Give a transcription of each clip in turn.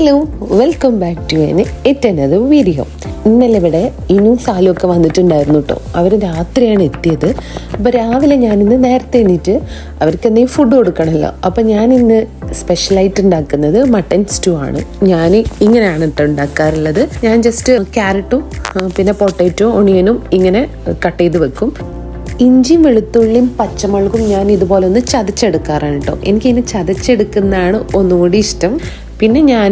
Hello, welcome back to yet another video. ഇന്നലെ ഇവിടെ ഇനും സാലും ഒക്കെ വന്നിട്ടുണ്ടായിരുന്നു കേട്ടോ. അവർ രാത്രിയാണ് എത്തിയത്. അപ്പോൾ രാവിലെ ഞാനിന്ന് നേരത്തെ എണീറ്റ് അവർക്ക് എന്തെങ്കിലും ഫുഡ് കൊടുക്കണമല്ലോ. അപ്പോൾ ഞാനിന്ന് സ്പെഷ്യലായിട്ട് ഉണ്ടാക്കുന്നത് മട്ടൻ സ്റ്റൂ ആണ്. ഞാൻ ഇങ്ങനെയാണ് കേട്ടോ ഉണ്ടാക്കാറുള്ളത്. ഞാൻ ജസ്റ്റ് ക്യാരറ്റും പിന്നെ പൊട്ടാറ്റോ ഒണിയനും ഇങ്ങനെ കട്ട് ചെയ്ത് വെക്കും. ഇഞ്ചിയും വെളുത്തുള്ളിയും പച്ചമുളകും ഞാൻ ഇതുപോലെ ഒന്ന് ചതച്ചെടുക്കാറാണ് കേട്ടോ. എനിക്കിതിന് ചതച്ചെടുക്കുന്നതാണ് ഒന്നുകൂടി ഇഷ്ടം. പിന്നെ ഞാൻ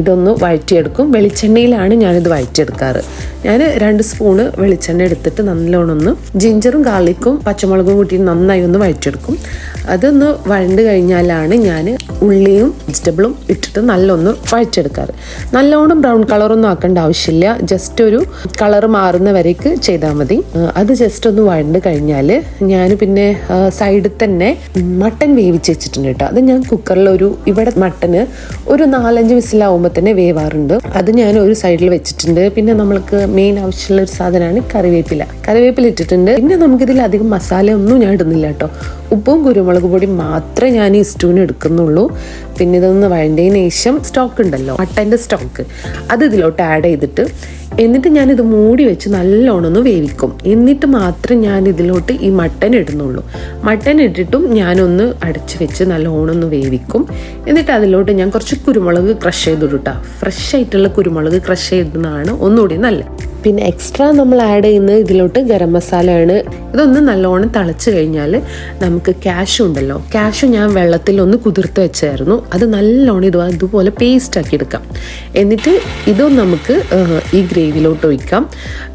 ഇതൊന്ന് വഴറ്റിയെടുക്കും. വെളിച്ചെണ്ണയിലാണ് ഞാനിത് വഴറ്റിയെടുക്കാറ്. ഞാൻ 2 സ്പൂണ് വെളിച്ചെണ്ണ എടുത്തിട്ട് നല്ലോണം ഒന്ന് ജിഞ്ചറും ഗാർലിക്കും പച്ചമുളകും കൂട്ടി നന്നായി ഒന്ന് വഴറ്റിയെടുക്കും. അതൊന്ന് വഴണ്ട് കഴിഞ്ഞാലാണ് ഞാൻ ഉള്ളിയും വെജിറ്റബിളും ഇട്ടിട്ട് നല്ലൊന്ന് വഴറ്റിയെടുക്കാറ്. നല്ലോണം ബ്രൗൺ കളറൊന്നും ആക്കേണ്ട ആവശ്യമില്ല. ജസ്റ്റ് ഒരു കളർ മാറുന്ന വരേക്ക് ചെയ്താൽ മതി. അത് ജസ്റ്റ് ഒന്ന് വഴണ്ട് കഴിഞ്ഞാൽ ഞാൻ പിന്നെ സൈഡിൽ തന്നെ മട്ടൻ വേവിച്ച് വെച്ചിട്ടുണ്ട് കേട്ടോ. അത് ഞാൻ കുക്കറിൽ ഇവിടെ മട്ടന് ഒരു 4-5 വിസിലാവുമ്പോൾ തന്നെ വേവാറുണ്ട്. അത് ഞാൻ ഒരു സൈഡിൽ വെച്ചിട്ടുണ്ട്. പിന്നെ നമ്മൾക്ക് മെയിൻ ആവശ്യമുള്ള ഒരു സാധനമാണ് കറിവേപ്പില ഇട്ടിട്ടുണ്ട്. പിന്നെ നമുക്കിതിൽ അധികം മസാല ഒന്നും ഞാൻ ഇടുന്നില്ല കേട്ടോ. ഉപ്പും കുരുമുളക് പൊടി മാത്രമേ ഞാൻ ഈ സ്റ്റൂവിന് എടുക്കുന്നുള്ളൂ. പിന്നെ ഇതൊന്ന് വഴണ്ടതിന് ശേഷം സ്റ്റോക്ക് ഉണ്ടല്ലോ, മട്ടൻ്റെ സ്റ്റോക്ക്, അത് ഇതിലോട്ട് ആഡ് ചെയ്തിട്ട് എന്നിട്ട് ഞാനിത് മൂടി വെച്ച് നല്ലോണം ഒന്ന് വേവിക്കും. എന്നിട്ട് മാത്രം ഞാൻ ഇതിലോട്ട് ഈ മട്ടൻ ഇടുന്നുള്ളൂ. മട്ടൻ ഇട്ടിട്ടും ഞാനൊന്ന് അടച്ച് വെച്ച് നല്ലോണം ഒന്ന് വേവിക്കും. എന്നിട്ട് അതിലോട്ട് ഞാൻ കുറച്ച് കുരുമുളക് ക്രഷ് ചെയ്തിട്ടാ. ഫ്രഷ് ആയിട്ടുള്ള കുരുമുളക് ക്രഷ് ചെയ്യുന്നതാണ് ഒന്നുകൂടി നല്ലത്. പിന്നെ എക്സ്ട്രാ നമ്മൾ ആഡ് ചെയ്യുന്നത് ഇതിലോട്ട് ഗരം മസാലയാണ്. ഇതൊന്ന് നല്ലോണം തിളച്ച് കഴിഞ്ഞാൽ നമുക്ക് കാഷ്യൂ ഉണ്ടല്ലോ, കാഷ്യൂ ഞാൻ വെള്ളത്തിലൊന്ന് കുതിർത്ത് വെച്ചായിരുന്നു. അത് നല്ലോണം ഇതുപോലെ പേസ്റ്റ് ആക്കി എടുക്കാം. എന്നിട്ട് ഇതും നമുക്ക് ഈ ഗ്രേവിയിലോട്ട് ഒഴിക്കാം.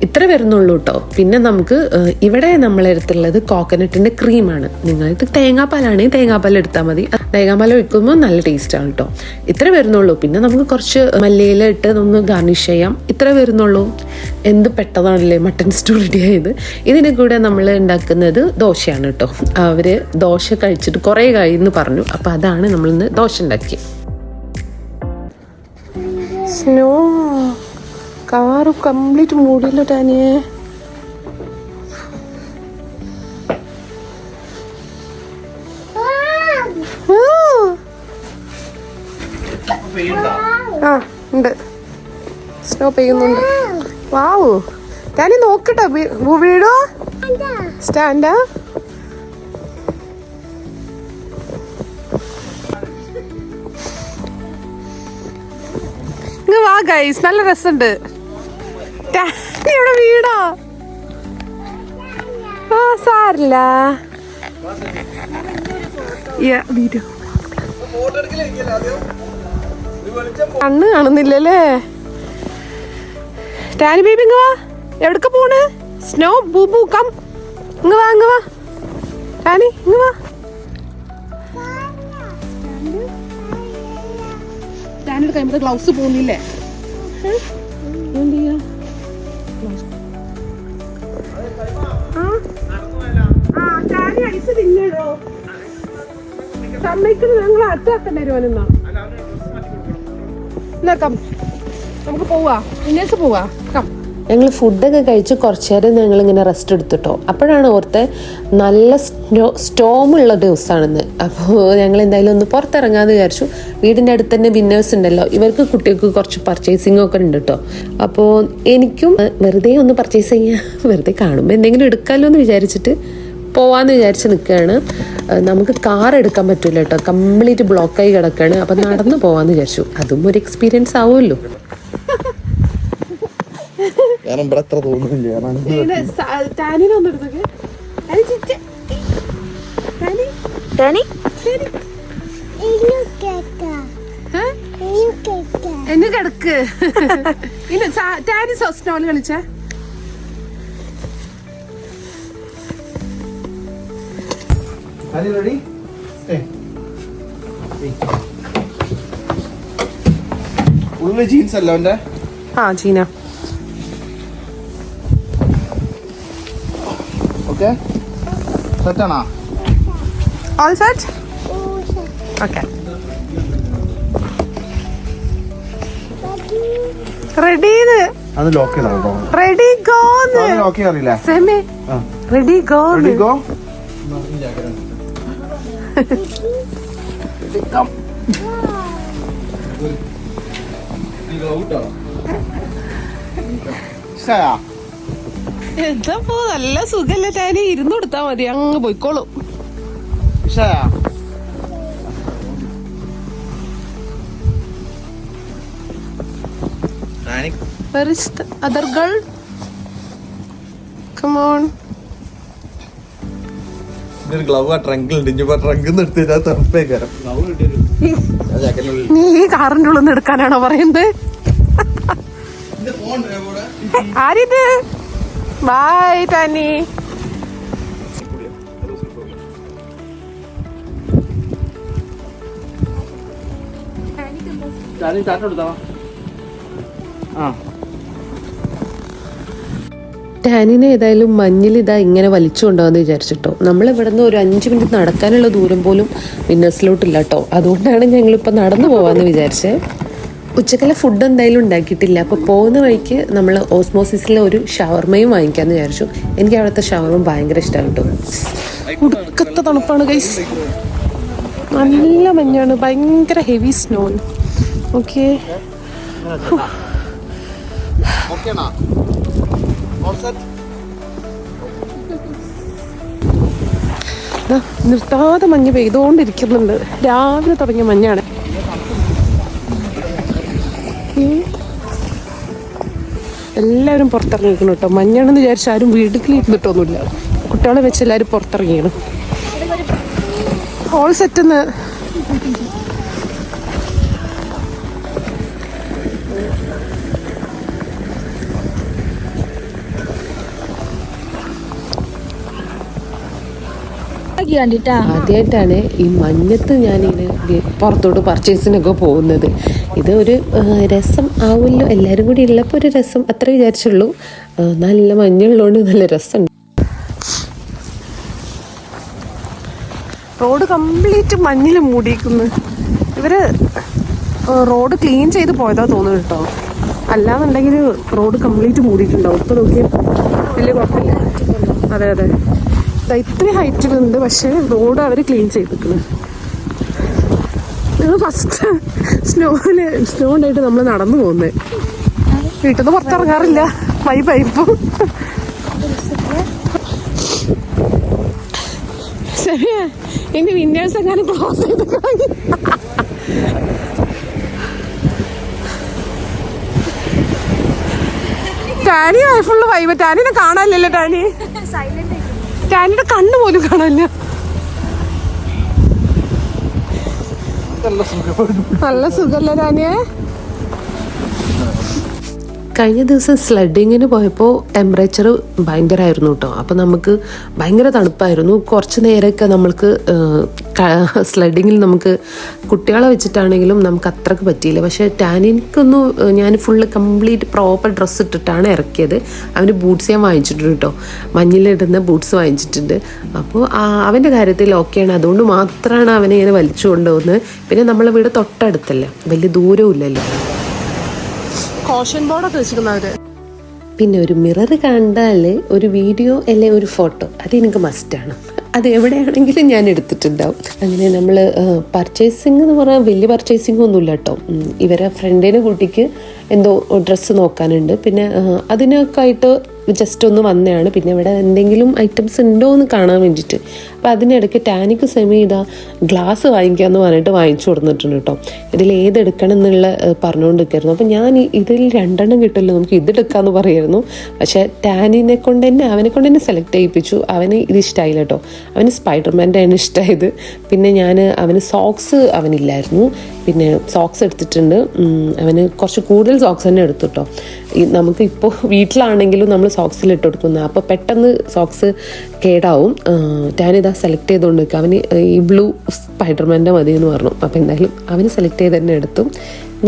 ഇത്ര വരുന്നുള്ളൂ കേട്ടോ. പിന്നെ നമുക്ക് ഇവിടെ നമ്മളെടുത്തുള്ളത് കോക്കനട്ടിൻ്റെ ക്രീമാണ്. നിങ്ങൾക്ക് തേങ്ങാപ്പാലാണെങ്കിൽ തേങ്ങാപ്പാൽ എടുത്താൽ മതി. തേങ്ങാപ്പാൽ ഒഴിക്കുമ്പോൾ നല്ല ടേസ്റ്റാണ് കേട്ടോ. ഇത്ര വരുന്നുള്ളൂ. പിന്നെ നമുക്ക് കുറച്ച് മല്ലിയില ഇട്ട് ഒന്ന് ഗാർണിഷ് ചെയ്യാം. ഇത്ര വരുന്നുള്ളൂ. എന്ത് പെട്ടതാണല്ലേ മട്ടൻ സ്റ്റൂ റെഡി ആയത്. ഇതിന് കൂടെ നമ്മൾ ഉണ്ടാക്കുന്നത് ദോശയാണ് കേട്ടോ. അവർ ദോശ കഴിച്ചിട്ട് കുറേ കഴിയെന്ന് പറഞ്ഞു. അപ്പം അതാണ് നമ്മളിന്ന് ദോശ ഉണ്ടാക്കിയത്. സ്നോ കാറ് കംപ്ലീറ്റ് മൂടിയല്ലോ ടാനിയെ. ആ ഉണ്ട്, സ്നോ പെയ്യുന്നുണ്ട്. വാവു, ടാനി നോക്കട്ടെ വീടോ സ്റ്റാൻഡാ. ഇങ്ങ് വാ ഗൈസ്, നല്ല രസമുണ്ട്. ടാനിയുടെ വീടോ? ആ സാരില്ല, വീഡിയോ കണ്ണ് കാണുന്നില്ലല്ലേ. ടാനി ബേബി ഇങ്ങ് വാ. എവിടക്ക പോണ്? സ്നോ ബൂബു കം, ഇങ്ങ് വാ ടാനി ഇങ്ങ് വാ. ടാനിയുടെ കൈമത്തെ ഗ്ലൗസ് പോകുന്നില്ലേ? ടാനി ഐസ് തിന്നോ? സമ്മതിക്കുന്നത് ഞങ്ങൾ അടുത്താക്കണ്ട വരുവാനെന്നാ. നമുക്ക് പോവാ, ഇന്നേഴ്സ് പോവാ. ഞങ്ങൾ ഫുഡൊക്കെ കഴിച്ച് കുറച്ച് നേരം ഞങ്ങളിങ്ങനെ റെസ്റ്റ് എടുത്തിട്ടോ. അപ്പോഴാണ് ഓർത്ത് നല്ല സ്റ്റോമുള്ള ദിവസമാണെന്ന്. അപ്പോൾ ഞങ്ങൾ എന്തായാലും ഒന്ന് പുറത്തിറങ്ങാമെന്ന് വിചാരിച്ചു. വീടിൻ്റെ അടുത്ത് തന്നെ വിന്നേഴ്സ് ഉണ്ടല്ലോ, ഇവർക്ക് കുട്ടികൾക്ക് കുറച്ച് പർച്ചേസിങ് ഒക്കെ ഉണ്ട് കേട്ടോ. അപ്പോൾ എനിക്കും വെറുതെ ഒന്ന് പർച്ചേസ് ചെയ്യാൻ, വെറുതെ കാണുമ്പോൾ എന്തെങ്കിലും എടുക്കാമല്ലോ എന്ന് വിചാരിച്ചിട്ട് പോവാന്ന് വിചാരിച്ച് നിൽക്കുകയാണ്. നമുക്ക് കാർ എടുക്കാൻ പറ്റില്ല കേട്ടോ, കംപ്ലീറ്റ് ബ്ലോക്കായി കിടക്കുകയാണ്. അപ്പം നടന്ന് പോവാന്ന് വിചാരിച്ചു. അതും ഒരു എക്സ്പീരിയൻസ് ആവുമല്ലോ. എന്നെ കിടക്ക് ടാനി സ്നോല് കളിച്ചേ. Are you ready? Stay. ഉള്ളിൽ ജീൻസ് അല്ലോ എൻ്റെ? ആ ജീന. ഓക്കെ, സെറ്റ് ആണോ? All set? Okay, ready. അത് ലോക്ക് ചെയ്തോ? Ready go. ലോക്ക് ചെയ്യാറില്ല. Semi ready go. Ready go. ഇഷ്ടായോ? എന്താ പോ നല്ല സുഖല്ലേ ടാനി, ഇരുന്ന് കൊടുത്താ മതി, അങ്ങ് പോയിക്കോളും. ഇഷ്ടായോ? Where is the other girl? Come on. നീ ഈ കാറിന്റെ ഉള്ളിൽ നിന്ന് എടുക്കാനാണോ പറയുന്നത്? ആരിത്? ബൈ ടാനി. ടാനിനെ ഏതായാലും മഞ്ഞിൽ ഇതാ ഇങ്ങനെ വലിച്ചു കൊണ്ടുപോകാന്ന് വിചാരിച്ചിട്ടോ. നമ്മൾ ഇവിടെ നിന്ന് ഒരു 5 മിനിറ്റ് നടക്കാനുള്ള ദൂരം പോലും വിന്നേഴ്സിലോട്ടില്ല കേട്ടോ. അതുകൊണ്ടാണ് ഞങ്ങളിപ്പോൾ നടന്നു പോവാന്ന് വിചാരിച്ചത്. ഉച്ചക്കല ഫുഡ് എന്തായാലും ഉണ്ടാക്കിയിട്ടില്ല. അപ്പോൾ പോകുന്ന വഴിക്ക് നമ്മൾ ഓസ്മോസിസിലെ ഒരു ഷവർമയും വാങ്ങിക്കാമെന്ന് വിചാരിച്ചു. എനിക്ക് അവിടുത്തെ ഷവർമ ഭയങ്കര ഇഷ്ടമാണ് കേട്ടോ. ഉടുക്കത്തെ തണുപ്പാണ് ഗൈസ്, നല്ല മഞ്ഞാണ്, ഭയങ്കര ഹെവി സ്നോ. ഓക്കെ നിർത്താതെ മഞ്ഞ് പെയ്തുകൊണ്ടിരിക്കുന്നുണ്ട്. രാവിലെ തുടങ്ങിയ മഞ്ഞാണ്. എല്ലാവരും പുറത്തിറങ്ങിയിരിക്കണം കേട്ടോ. മഞ്ഞാണെന്ന് വിചാരിച്ച ആരും വീട്ടിൽ ഇരുന്നിട്ടൊന്നുമില്ല. കുട്ടികളെ വെച്ച് എല്ലാവരും പുറത്തിറങ്ങിയാണ്. ഓൾ സെറ്റെന്ന് ആദ്യമായിട്ടാണ് ഈ മഞ്ഞത്ത് ഞാനിങ്ങനെ പുറത്തോട്ട് പർച്ചേസിനൊക്കെ പോകുന്നത്. ഇത് ഒരു രസം ആവുമല്ലോ, എല്ലാവരും കൂടി ഉള്ളപ്പോൾ ഒരു രസം അത്ര വിചാരിച്ചുള്ളൂ. നല്ല മഞ്ഞുള്ളതുകൊണ്ട് നല്ല രസമുണ്ട്. റോഡ് കംപ്ലീറ്റ് മഞ്ഞിൽ മൂടിയിരിക്കുന്നു. ഇവര് റോഡ് ക്ലീൻ ചെയ്ത് പോയതാ തോന്നുന്നു കേട്ടോ. അല്ലാന്നുണ്ടെങ്കിൽ റോഡ് കംപ്ലീറ്റ് മൂടിയിട്ടുണ്ടാവും. ഇപ്പൊ നോക്കിയാൽ വലിയ കുഴപ്പമില്ല. അതെ അതെ, ഇത്രയും ഹൈറ്റിലുണ്ട്, പക്ഷെ റോഡ് അവർ ക്ലീൻ ചെയ്തിരിക്കുന്നു. ഞങ്ങൾ ഫസ്റ്റ് സ്നോ ഉണ്ടായിട്ട് നമ്മൾ നടന്നു പോകുന്നത്. വീട്ടിൽ നിന്ന് പുറത്തിറങ്ങാറില്ല, വൈബായിപ്പോ. ശരിയാ, എന്റെ വിൻഡേഴ്സ് എങ്ങാനും ക്ലോസ് ചെയ്തിട്ടുണ്ടെങ്കിൽ ടാനി ഫുള്ള് വൈബ്. ടാനിനെ കാണാനില്ലല്ലോ. ടാനിയുടെ കണ്ണ് പോലും കാണാനില്ല. നല്ല സുഖല്ലേ ടാനിയെ? കഴിഞ്ഞ ദിവസം സ്ലഡിങ്ങിന് പോയപ്പോൾ ടെമ്പറേച്ചർ ഭയങ്കരമായിരുന്നു കേട്ടോ. അപ്പോൾ നമുക്ക് ഭയങ്കര തണുപ്പായിരുന്നു. കുറച്ച് നേരമൊക്കെ നമ്മൾക്ക് സ്ലഡിങ്ങിൽ നമുക്ക് കുട്ടികളെ വെച്ചിട്ടാണെങ്കിലും നമുക്ക് അത്രക്ക് പറ്റിയില്ല. പക്ഷേ ടാനിക്കൊന്നും ഞാൻ ഫുള്ള് കംപ്ലീറ്റ് പ്രോപ്പർ ഡ്രസ്സ് ഇട്ടിട്ടാണ് ഇറക്കിയത്. അവന് ബൂട്ട്സ് ഞാൻ വാങ്ങിച്ചിട്ടുണ്ട് കേട്ടോ, മഞ്ഞിലിടുന്ന ബൂട്ട്സ് വാങ്ങിച്ചിട്ടുണ്ട്. അപ്പോൾ അവൻ്റെ കാര്യത്തിൽ ഓക്കെയാണ്. അതുകൊണ്ട് മാത്രമാണ് അവനെ ഇങ്ങനെ വലിച്ചു കൊണ്ടുപോകുന്നത്. പിന്നെ നമ്മളെ വീട് തൊട്ടടുത്തല്ല, വലിയ ദൂരവും ഇല്ലല്ലോ. കോഷൻ ബോർഡൊക്കെ വെച്ചിരിക്കുന്നവര്. പിന്നെ ഒരു മിറർ കണ്ടാൽ ഒരു വീഡിയോ അല്ലെ ഒരു ഫോട്ടോ അതെനിക്ക് മസ്റ്റാണ്. അത് എവിടെയാണെങ്കിലും ഞാൻ എടുത്തിട്ടുണ്ടാവും. അങ്ങനെ നമ്മൾ പർച്ചേസിങ് എന്ന് പറഞ്ഞാൽ വലിയ പർച്ചേസിങ് ഒന്നുമില്ല കേട്ടോ. ഇവരെ ഫ്രണ്ടിനെ കുട്ടിക്ക് എന്തോ ഡ്രസ്സ് നോക്കാനുണ്ട്. പിന്നെ അതിനൊക്കെ ആയിട്ട് ജസ്റ്റ് ഒന്ന് വന്നതാണ്. പിന്നെ ഇവിടെ എന്തെങ്കിലും ഐറ്റംസ് ഉണ്ടോ എന്ന് കാണാൻ വേണ്ടിയിട്ട്. അപ്പോൾ അതിനിടയ്ക്ക് ടാനിക്ക് സെമി ഇതാ ഗ്ലാസ് വാങ്ങിക്കാമെന്ന് പറഞ്ഞിട്ട് വാങ്ങിച്ചു കൊടുത്തിട്ടുണ്ട് കേട്ടോ. ഇതിൽ ഏതെടുക്കണം എന്നുള്ള പറഞ്ഞുകൊണ്ടിരിക്കായിരുന്നു. അപ്പോൾ ഞാൻ ഇതിൽ 2 കിട്ടുമല്ലോ, നമുക്ക് ഇതെടുക്കാമെന്ന് പറയായിരുന്നു. പക്ഷേ ടാനിനെ കൊണ്ട് തന്നെ അവനെ കൊണ്ട് തന്നെ സെലക്ട് ചെയ്യിപ്പിച്ചു. അവന് ഇത് ഇഷ്ടമായില്ല കേട്ടോ. അവന് സ്പൈഡർമാൻ്റെ ആണ് ഇഷ്ടമായത്. പിന്നെ ഞാൻ അവന് സോക്സ് അവനില്ലായിരുന്നു. പിന്നെ സോക്സ് എടുത്തിട്ടുണ്ട്. അവന് കുറച്ച് കൂടുതൽ സോക്സ് തന്നെ എടുത്തു കേട്ടോ. നമുക്ക് ഇപ്പോൾ വീട്ടിലാണെങ്കിലും നമ്മൾ സോക്സിൽ ഇട്ട് കൊടുക്കുന്നത്. അപ്പോൾ പെട്ടെന്ന് സോക്സ് കേടാവും. ടാനിതാ സെലക്ട് ചെയ്തുകൊണ്ട് നിൽക്കുക. അവന് ഈ ബ്ലൂ സ്പൈഡർമാൻ്റെ മതി എന്ന് പറഞ്ഞു. അപ്പോൾ എന്തായാലും അവന് സെലക്ട് ചെയ്ത് തന്നെ എടുത്തു.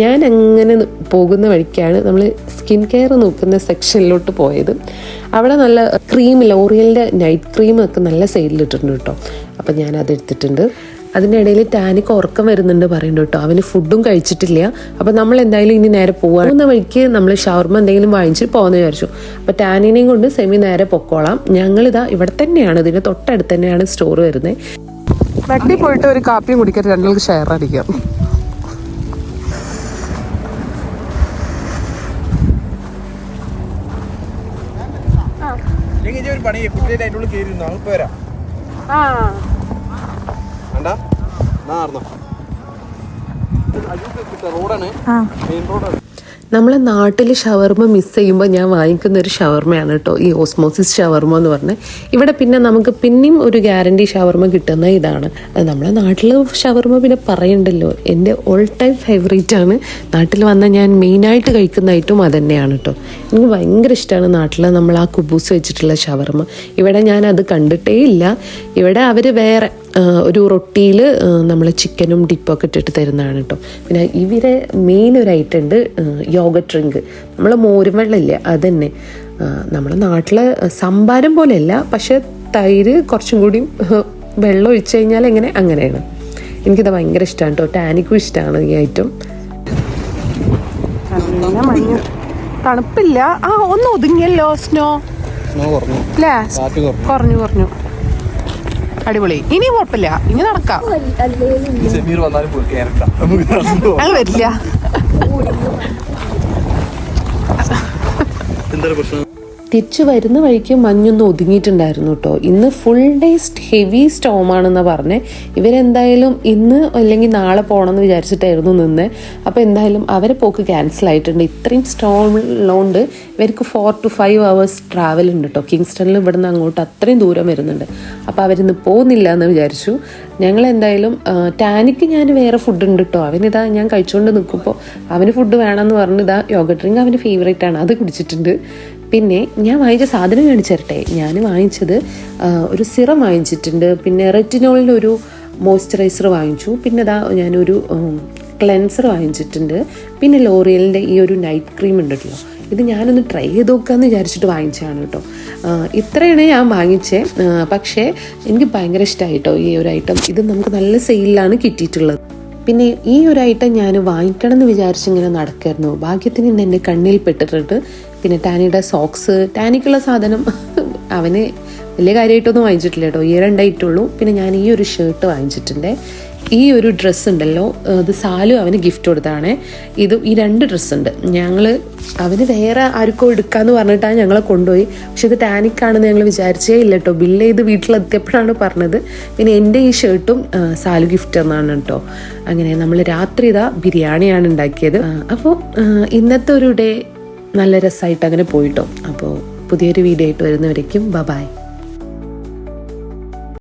ഞാൻ അങ്ങനെ പോകുന്ന വഴിക്കാണ് നമ്മൾ സ്കിൻ കെയർ നോക്കുന്ന സെക്ഷനിലോട്ട് പോയത്. അവിടെ നല്ല ക്രീം, ലോറിയലിൻ്റെ നൈറ്റ് ക്രീമൊക്കെ നല്ല സെയിലിട്ടിട്ടുണ്ട് കേട്ടോ. അപ്പം ഞാനത് എടുത്തിട്ടുണ്ട്. അതിനിടയിൽ ടാനിക്ക് ഉറക്കം വരുന്നുണ്ട് പറയുന്നുണ്ട് കേട്ടോ. അവന് ഫുഡും കഴിച്ചിട്ടില്ല. അപ്പം നമ്മൾ എന്തായാലും ഇനി നേരെ പോകുന്ന വഴിക്ക് നമ്മൾ ഷവർമ എന്തെങ്കിലും വാങ്ങിച്ച് പോകുന്ന വിചാരിച്ചു. അപ്പം ടാനിനെയും കൊണ്ട് സെമി നേരെ പൊക്കോളാം. ഞങ്ങളിതാ ഇവിടെ തന്നെയാണ്, ഇതിൻ്റെ തൊട്ടടുത്ത് തന്നെയാണ് സ്റ്റോർ വരുന്നത്. ബാക്കിൽ പോയിട്ട് ഒരു കാപ്പിയും കുടിക്കാൻ 2 ഷെയർ അടിക്കാം. പണി കുട്ടിയുടെ അതിൻ്റെ ഉള്ളിൽ കയറി ഇരുന്നു അങ്ങ് വരാം വേണ്ട നടന്നോ റോഡാണ് മെയിൻ റോഡാണ്. നമ്മളെ നാട്ടിൽ ഷവർമ മിസ് ചെയ്യുമ്പോൾ ഞാൻ വാങ്ങിക്കുന്ന ഒരു ഷവർമയാണ് കേട്ടോ ഈ ഓസ്മോസിസ് ഷവർമ എന്ന് പറഞ്ഞ്. ഇവിടെ പിന്നെ നമുക്ക് പിന്നെയും ഒരു ഗ്യാരണ്ടി ഷവർമ കിട്ടുന്ന ഇതാണ്. നമ്മളെ നാട്ടിൽ ഷവർമ പിന്നെ പറയണ്ടല്ലോ, എൻ്റെ ഓൾ ടൈം ഫേവറേറ്റ് ആണ്. നാട്ടിൽ വന്നാൽ ഞാൻ മെയിനായിട്ട് കഴിക്കുന്ന ഐറ്റം അത് തന്നെയാണ് കേട്ടോ. എനിക്ക് ഭയങ്കര ഇഷ്ടമാണ് നാട്ടിൽ നമ്മൾ ആ കുബൂസ് വെച്ചിട്ടുള്ള ഷവർമ. ഇവിടെ ഞാൻ അത് കണ്ടിട്ടേ ഇല്ല. ഇവിടെ അവർ വേറെ ഒരു റൊട്ടിയിൽ നമ്മൾ ചിക്കനും ഡിപ്പൊക്കെ ഇട്ടിട്ട് തരുന്നതാണ് കേട്ടോ. പിന്നെ ഇവരെ മെയിൻ ഒരു ഐറ്റം ഉണ്ട്, യോഗ ഡ്രിങ്ക്. നമ്മൾ മോരും വെള്ളമില്ല അതുതന്നെ. നമ്മുടെ നാട്ടിലെ സംഭാരം പോലെയല്ല, പക്ഷെ തൈര് കുറച്ചും കൂടി വെള്ളം ഒഴിച്ചു കഴിഞ്ഞാൽ എങ്ങനെ അങ്ങനെയാണ്. എനിക്കിത് ഭയങ്കര ഇഷ്ടമാണ് കേട്ടോ. ടാനിക്കും ഇഷ്ടമാണ് ഈ ഐറ്റം. തണുപ്പില്ല, ഒന്ന് ഒതുങ്ങിയല്ലോ സ്നോ അല്ലേ, കുറഞ്ഞു അടിപൊളി. ഇനി കുഴപ്പമില്ല, ഇനി നടക്കാം. അത് വരില്ല. തിരിച്ചു വരുന്ന വഴിക്ക് മഞ്ഞൊന്ന് ഒതുങ്ങിയിട്ടുണ്ടായിരുന്നു കേട്ടോ. ഇന്ന് ഫുൾ ഡേ ഹെവി സ്റ്റോമാണെന്ന് പറഞ്ഞേ. ഇവരെന്തായാലും ഇന്ന് അല്ലെങ്കിൽ നാളെ പോകണമെന്ന് വിചാരിച്ചിട്ടായിരുന്നു നിന്ന്. അപ്പോൾ എന്തായാലും അവരെ പോക്ക് ക്യാൻസൽ ആയിട്ടുണ്ട്. ഇത്രയും സ്റ്റോം ഉള്ളതുകൊണ്ട് ഇവർക്ക് 4 to 5 hours ട്രാവൽ ഉണ്ട് കേട്ടോ. കിങ്സ്റ്റണിൽ ഇവിടുന്ന് അങ്ങോട്ട് അത്രയും ദൂരം വരുന്നുണ്ട്. അപ്പോൾ അവരിന്ന് പോകുന്നില്ല എന്ന് വിചാരിച്ചു. ഞങ്ങൾ എന്തായാലും ടാനിക്ക് ഞാൻ വേറെ ഫുഡ് ഉണ്ട് കേട്ടോ. അവനിതാ ഞാൻ കഴിച്ചുകൊണ്ട് നിൽക്കുമ്പോൾ അവന് ഫുഡ് വേണമെന്ന് പറഞ്ഞിതാ യോഗ ഡ്രിങ്ക് അവൻ്റെ ഫേവറേറ്റ് ആണ്, അത് കുടിച്ചിട്ടുണ്ട്. പിന്നെ ഞാൻ വാങ്ങിച്ച സാധനം കാണിച്ചു തരട്ടെ. ഞാൻ വാങ്ങിച്ചത് ഒരു സിറം വാങ്ങിച്ചിട്ടുണ്ട്, പിന്നെ റെറ്റിനോളിൻ്റെ ഒരു മോയ്സ്ചറൈസർ വാങ്ങിച്ചു, പിന്നെ ഇതാ ഞാനൊരു ക്ലെൻസർ വാങ്ങിച്ചിട്ടുണ്ട്, പിന്നെ ലോറിയലിൻ്റെ ഈ ഒരു നൈറ്റ് ക്രീം ഉണ്ടല്ലോ. ഇത് ഞാനൊന്ന് ട്രൈ ചെയ്ത് നോക്കാമെന്ന് വിചാരിച്ചിട്ട് വാങ്ങിച്ചതാണ് കേട്ടോ. ഇത്രയാണ് ഞാൻ വാങ്ങിച്ചേ. പക്ഷേ എനിക്ക് ഭയങ്കര ഇഷ്ടമായി കേട്ടോ ഈ ഒരു ഐറ്റം. ഇത് നമുക്ക് നല്ല സെയിലാണ് കിട്ടിയിട്ടുള്ളത്. പിന്നെ ഈ ഒരു ഐറ്റം ഞാൻ വാങ്ങിക്കണം എന്ന് വിചാരിച്ചിങ്ങനെ നടക്കായിരുന്നു. ഭാഗ്യത്തിന് ഇന്ന് എൻ്റെ കണ്ണിൽ പെട്ടിട്ടുണ്ട്. പിന്നെ ടാനിയുടെ സോക്സ്, ടാനിക്കുള്ള സാധനം അവന് വലിയ കാര്യമായിട്ടൊന്നും വാങ്ങിച്ചിട്ടില്ല കേട്ടോ. ഈ 2 ഐറ്റമുള്ളൂ. പിന്നെ ഞാൻ ഈ ഒരു ഷർട്ട് വാങ്ങിച്ചിട്ടുണ്ട്. ഈ ഒരു ഡ്രസ്സ് ഉണ്ടല്ലോ, ഇത് സാലു അവന് ഗിഫ്റ്റ് കൊടുത്താണ്. ഈ 2 ഡ്രസ്സുണ്ട്. അവന് വേറെ ആർക്കോ എടുക്കാമെന്ന് പറഞ്ഞിട്ടാണ് ഞങ്ങളെ കൊണ്ടുപോയി. പക്ഷെ ഇത് ടാനിക്കാണെന്ന് ഞങ്ങൾ വിചാരിച്ചേ ഇല്ല കേട്ടോ. ബില്ല് ചെയ്ത് വീട്ടിലെത്തിയപ്പോഴാണ് പറഞ്ഞത്. പിന്നെ എൻ്റെ ഈ ഷർട്ടും സാലു ഗിഫ്റ്റ് എന്നാണ് കേട്ടോ. അങ്ങനെ നമ്മൾ രാത്രി ബിരിയാണിയാണ് ഉണ്ടാക്കിയത്. അപ്പോൾ ഇന്നത്തെ ഒരു ഡേ നല്ല രസമായിട്ട് അങ്ങനെ പോയിട്ടോ. അപ്പോൾ പുതിയൊരു വീഡിയോ ആയിട്ട് വരുന്നവരേക്കും ബൈ.